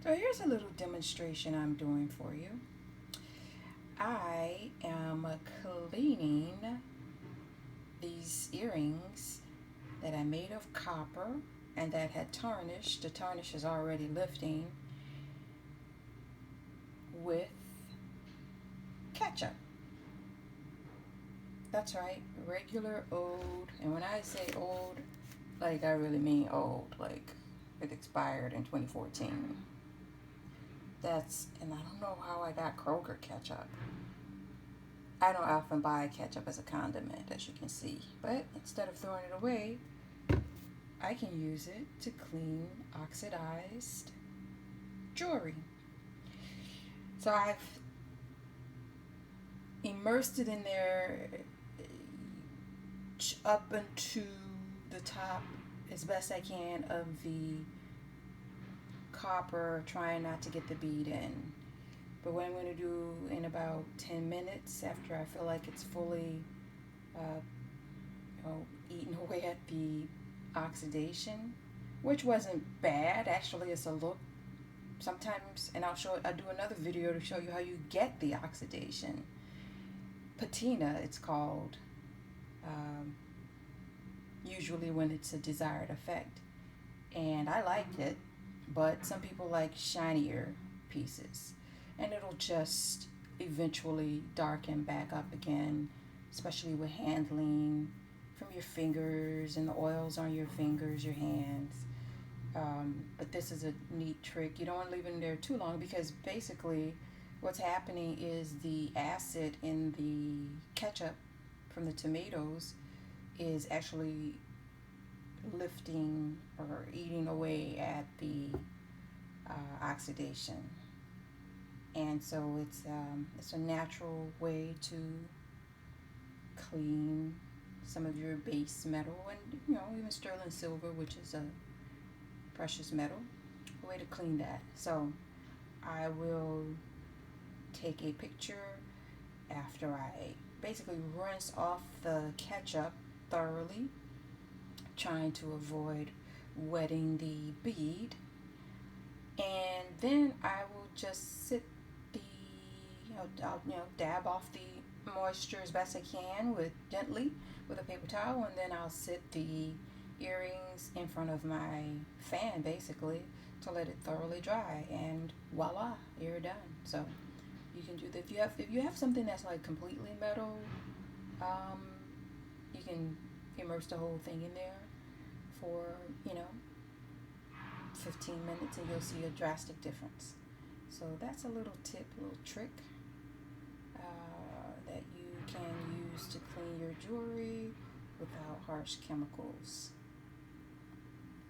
So here's a little demonstration I'm doing for you. I am cleaning these earrings that I made of copper and that had tarnished. The tarnish is already lifting with ketchup. That's right, regular old. And when I say old, like I really mean old. Like it expired in 2014. And I don't know how I got Kroger ketchup. I don't often buy ketchup as a condiment, as you can see. But instead of throwing it away, I can use it to clean oxidized jewelry. So I've immersed it in there up into the top as best I can of the copper, trying not to get the bead in. But what I'm going to do in about 10 minutes after I feel like it's fully eaten away at the oxidation, which wasn't bad. Actually, it's a look sometimes, and I'll do another video to show you how you get the oxidation. Patina, it's called, usually when it's a desired effect. And I liked it, but some people like shinier pieces. And it'll just eventually darken back up again, especially with handling from your fingers and the oils on your fingers, your hands. But this is a neat trick. You don't want to leave it in there too long because basically what's happening is the acid in the ketchup from the tomatoes is actually lifting or eating away at the oxidation. And so it's a natural way to clean some of your base metal, and even sterling silver, which is a precious metal, a way to clean that. So I will take a picture after I basically rinse off the ketchup thoroughly, trying to avoid wetting the bead, and then I will just sit the I'll dab off the moisture as best I can gently with a paper towel, and then I'll sit the earrings in front of my fan basically to let it thoroughly dry, and voila, you're done. So you can do that if you have something that's like completely metal. You can immerse the whole thing in there for 15 minutes, and you'll see a drastic difference. So that's a little tip, a little trick that you can use to clean your jewelry without harsh chemicals.